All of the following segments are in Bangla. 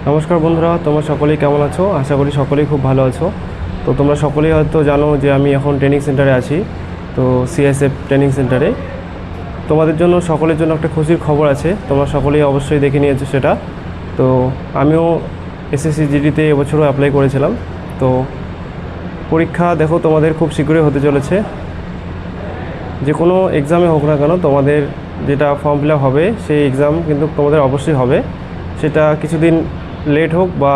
নমস্কার বন্ধুরা, তোমরা সকলেই কেমন আছো? আশা করি সকলেই খুব ভালো আছো। তো তোমরা সকলেই হয়তো জানো যে আমি এখন ট্রেনিং সেন্টারে আছি, তো সিএসএফ ট্রেনিং সেন্টারে। তোমাদের জন্য সকলের জন্য একটা খুশির খবর আছে, তোমরা সকলেই অবশ্যই দেখে নিয়েছো সেটা। তো আমিও এসএসসি জিডিতে এবছরও অ্যাপ্লাই করেছিলাম। তো পরীক্ষা দেখো তোমাদের খুব শীঘ্রই হতে চলেছে। যে কোনো এক্সামে হোক না কেন, তোমাদের যেটা ফর্ম ফিল আপ হবে সেই এক্সাম কিন্তু তোমাদের অবশ্যই হবে। সেটা কিছুদিন লেট হোক বা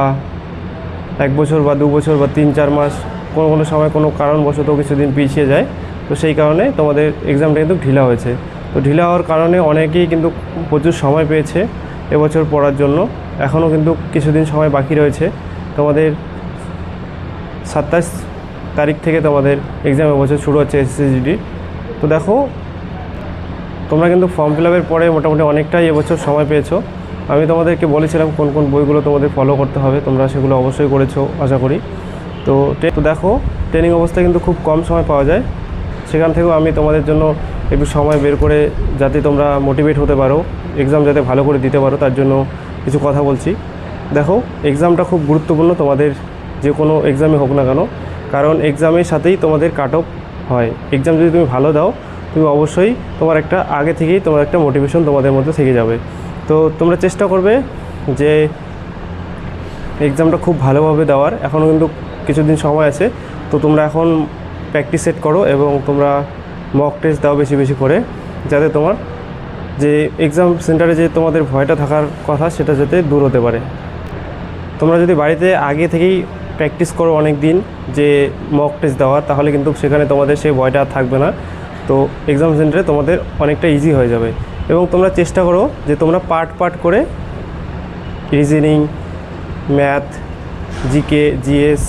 1 বছর বা 2 বছর বা 3-4 মাস, কোনো কোনো সময় কোনো কারণবশত কিছুদিন পিছিয়ে যায়। তো সেই কারণে তোমাদের এক্সামটা কিন্তু ঢিলা হয়েছে। তো ঢিলা হওয়ার কারণে অনেকেই কিন্তু প্রচুর সময় পেয়েছে এবছর পড়ার জন্য। এখনও কিন্তু কিছুদিন সময় বাকি রয়েছে। তোমাদের 27 তারিখ থেকে তোমাদের এক্সাম এবছর শুরু হচ্ছে এসএসসি। তো দেখো, তোমরা কিন্তু ফর্ম ফিল আপের পরে মোটামুটি অনেকটাই এবছর সময় পেয়েছো। আমি তোমাদেরকে বলেছিলাম কোন কোন বইগুলো তোমাদের ফলো করতে হবে, তোমরা সেগুলো অবশ্যই করেছো আশা করি। তো দেখো, ট্রেনিং অবস্থায় কিন্তু খুব কম সময় পাওয়া যায়। সেখান থেকেও আমি তোমাদের জন্য একটু সময় বের করে, যাতে তোমরা মোটিভেট হতে পারো, এক্সাম যাতে ভালো করে দিতে পারো, তার জন্য কিছু কথা বলছি। দেখো, এক্সামটা খুব গুরুত্বপূর্ণ তোমাদের, যে কোনো এক্সামে হোক না কেন, কারণ এক্সামের সাথেই তোমাদের কাট অফ হয়। এক্সাম যদি তুমি ভালো দাও, তুমি অবশ্যই তোমার একটা আগে থেকেই তোমার একটা মোটিভেশন তোমাদের মধ্যে থেকে যাবে। তো তোমরা চেষ্টা করবে যে এক্সামটা খুব ভালোভাবে দেওয়ার। এখনও কিন্তু কিছুদিন সময় আছে। তো তোমরা এখন প্র্যাকটিস সেট করো এবং তোমরা মক টেস্ট দাও বেশি বেশি করে, যাতে তোমার যে এক্সাম সেন্টারে যে তোমাদের ভয়টা থাকার কথা, সেটা যাতে দূর হতে পারে। তোমরা যদি বাড়িতে আগে থেকেই প্র্যাকটিস করো অনেক দিন যে মক টেস্ট দেওয়ার, তাহলে কিন্তু সেখানে তোমাদের সেই ভয়টা আর থাকবে না। তো এক্সাম সেন্টারে তোমাদের অনেকটা ইজি হয়ে যাবে। এবং তোমরা চেষ্টা করো যে তোমরা পার্ট পার্ট করে রিজনিং, ম্যাথ, জিকে, জিএস,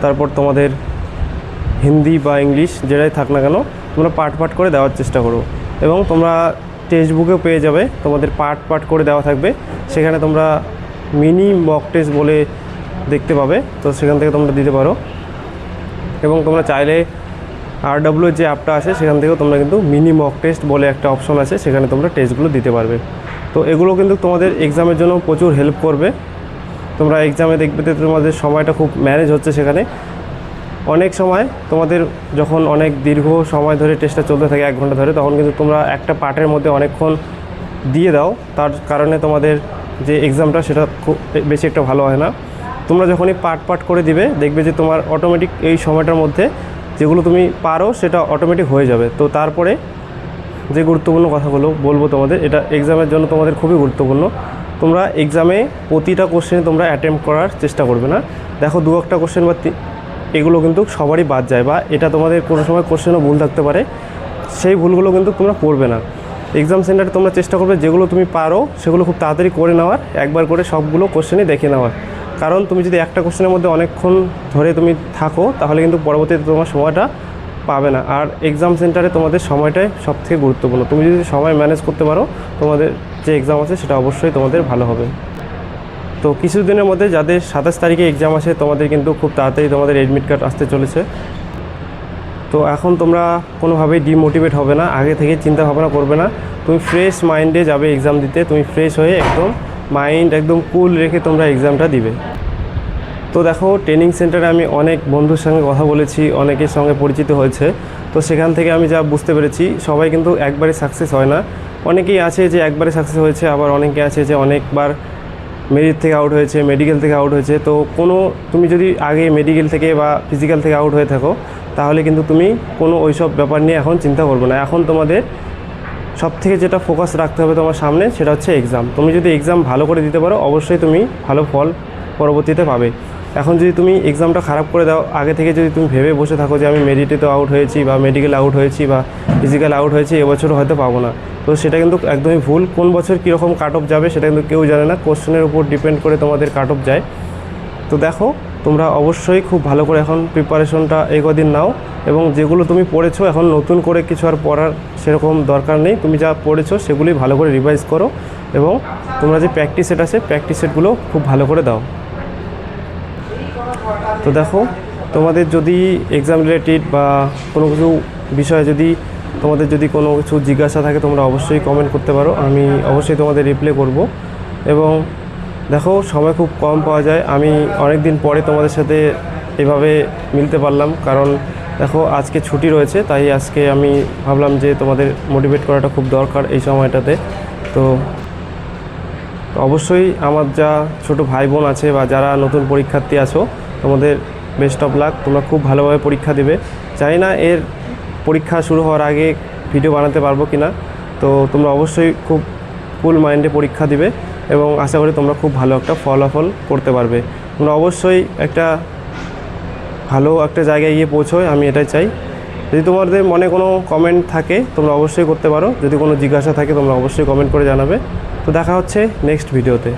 তারপর তোমাদের হিন্দি বা ইংলিশ যেটাই থাক না কেন, তোমরা পার্ট পার্ট করে দেওয়ার চেষ্টা করো। এবং তোমরা টেক্সট বুকেও পেয়ে যাবে, তোমাদের পার্ট পার্ট করে দেওয়া থাকবে। সেখানে তোমরা মিনি মক টেস্ট বলে দেখতে পাবে, তো সেখান থেকে তোমরা দিতে পারো। এবং তোমরা চাইলে RW যে অ্যাপটা আছে, সেখান থেকেও তোমরা কিন্তু মিনি মক টেস্ট বলে একটা অপশন আছে, সেখানে তোমরা টেস্টগুলো দিতে পারবে। তো এগুলো কিন্তু তোমাদের এক্সামের জন্য প্রচুর হেল্প করবে। তোমরা এক্সামে দেখবে যে তোমাদের সময়টা খুব ম্যানেজ হচ্ছে। সেখানে অনেক সময় তোমাদের যখন অনেক দীর্ঘ সময় ধরে টেস্টটা চলতে থাকে, 1 ঘন্টা ধরে, তখন কিন্তু তোমরা একটা পার্টের মধ্যে অনেকক্ষণ দিয়ে দাও। তার কারণে তোমাদের যে এক্সামটা সেটা খুব বেশি একটা ভালো হয় না। তোমরা যখনই পার্ট পার্ট করে দিবে, দেখবে যে তোমার অটোমেটিক এই সময়টার মধ্যে যেগুলো তুমি পারো সেটা অটোমেটিক হয়ে যাবে। তো তারপরে যে গুরুত্বপূর্ণ কথাগুলো বলবো তোমাদের, এটা এক্সামের জন্য তোমাদের খুবই গুরুত্বপূর্ণ। তোমরা এক্সামে প্রতিটা কোশ্চেনে তোমরা অ্যাটেম্প্ট করার চেষ্টা করবে না। দেখো, 2-1টা কোশ্চেন বা এগুলো কিন্তু সবারই বাদ যায়, বা এটা তোমাদের কোনো সময় কোশ্চেনও ভুল থাকতে পারে, সেই ভুলগুলো কিন্তু তোমরা করবে না। এক্সাম সেন্টারে তোমরা চেষ্টা করবে যেগুলো তুমি পারো সেগুলো খুব তাড়াতাড়ি করে নেওয়ার, একবার করে সবগুলো কোশ্চেনই দেখে নেওয়ার। কারণ তুমি যদি একটা কোশ্চেনের মধ্যে অনেকক্ষণ ধরে তুমি থাকো, তাহলে কিন্তু পরবর্তীতে তোমার সময়টা পাবে না। আর এক্সাম সেন্টারে তোমাদের সময়টাই সবথেকে গুরুত্বপূর্ণ। তুমি যদি সময় ম্যানেজ করতে পারো, তোমাদের যে এক্সাম আছে সেটা অবশ্যই তোমাদের ভালো হবে। তো কিছুদিনের মধ্যে যাদের 27 তারিখে এক্সাম আছে, তোমাদের কিন্তু খুব তাড়াতাড়ি তোমাদের অ্যাডমিট কার্ড আসতে চলেছে। তো এখন তোমরা কোনোভাবেই ডিমোটিভেট হবে না, আগে থেকে চিন্তা ভাবনা করবে না। তুমি ফ্রেশ মাইন্ডে যাবে এক্সাম দিতে, তুমি ফ্রেশ হয়ে একদম মাইন্ড একদম কুল রেখে তোমরা এক্সামটা দিবে। তো দেখো, ট্রেনিং সেন্টারে আমি অনেক বন্ধুর সঙ্গে কথা বলেছি, অনেকের সঙ্গে পরিচিত হয়েছে। তো সেখান থেকে আমি যা বুঝতে পেরেছি, সবাই কিন্তু একবারে সাকসেস হয় না। অনেকেই আছে যে একবারে সাকসেস হয়েছে, আবার অনেকে আছে যে অনেকবার মেরিট থেকে আউট হয়েছে, মেডিকেল থেকে আউট হয়েছে। তো তুমি যদি আগে মেডিকেল থেকে বা ফিজিক্যাল থেকে আউট হয়ে থাকো, তাহলে কিন্তু তুমি কোনো ওইসব ব্যাপার নিয়ে এখন চিন্তা করবে না। এখন তোমাদের সবথেকে যেটা ফোকাস রাখতে হবে তোমার সামনে, সেটা হচ্ছে এক্সাম। তুমি যদি এক্সাম ভালো করে দিতে পারো, অবশ্যই তুমি ভালো ফল পরবর্তীতে পাবে। এখন যদি তুমি এক্সামটা খারাপ করে দাও, আগে থেকে যদি তুমি ভেবে বসে থাকো যে আমি মেরিটে তো আউট হয়েছি বা মেডিকেল আউট হয়েছি বা ফিজিক্যাল আউট হয়েছি, এবছর হয়তো পাবো না, তো সেটা কিন্তু একদমই ভুল। কোন বছর কীরকম কাট অফ যাবে সেটা কিন্তু কেউ জানে না, কোশ্চেনের উপর ডিপেন্ড করে তোমাদের কাট অফ যায়। তো দেখো, তোমরা অবশ্যই খুব ভালো করে এখন প্রিপারেশনটা এই কদিন নাও, এবং যেগুলো তুমি পড়েছো, এখন নতুন করে কিছু আর পড়ার সেরকম দরকার নেই। তুমি যা পড়েছো সেগুলি ভালো করে রিভাইজ করো, এবং তোমরা যে প্র্যাকটিস সেট আছে, প্র্যাকটিস সেটগুলো খুব ভালো করে দাও। তো দেখো, তোমাদের যদি এক্সাম রিলেটেড বা কোনো কিছু বিষয়ে তোমাদের যদি কোনো কিছু জিজ্ঞাসা থাকে, তোমরা অবশ্যই কমেন্ট করতে পারো, আমি অবশ্যই তোমাদের রিপ্লাই করব। এবং দেখো সময় খুব কম পাওয়া যায়, আমি অনেক দিন পরে তোমাদের সাথে এভাবে মিলতে পারলাম, কারণ দেখো আজকে ছুটি রয়েছে, তাই আজকে আমি ভাবলাম যে তোমাদের মোটিভেট করাটা খুব দরকার এই সময়টাতে। তো অবশ্যই আমার যা ছোট ভাই বোন আছে বা যারা নতুন পরীক্ষার্থী আছো, তোমাদের বেস্ট অফ লাক, তোমরা খুব ভালোভাবে পরীক্ষা দিবে। জানি না এর পরীক্ষা শুরু হওয়ার আগে ভিডিও বানাতে পারবো কি না, তো তোমরা অবশ্যই খুব ফুল মাইন্ডে পরীক্ষা দিবে এবং আশা করি তোমরা খুব ভালো একটা ফলাফল করতে পারবে। তোমরা অবশ্যই একটা ভালো একটা জায়গায় গিয়ে পৌঁছোয়, আমি এটাই চাই। যদি তোমাদের মনে কোনো কমেন্ট থাকে তোমরা অবশ্যই করতে পারো, যদি কোনো জিজ্ঞাসা থাকে তোমরা অবশ্যই কমেন্ট করে জানাবে। তো দেখা হচ্ছে নেক্সট ভিডিওতে।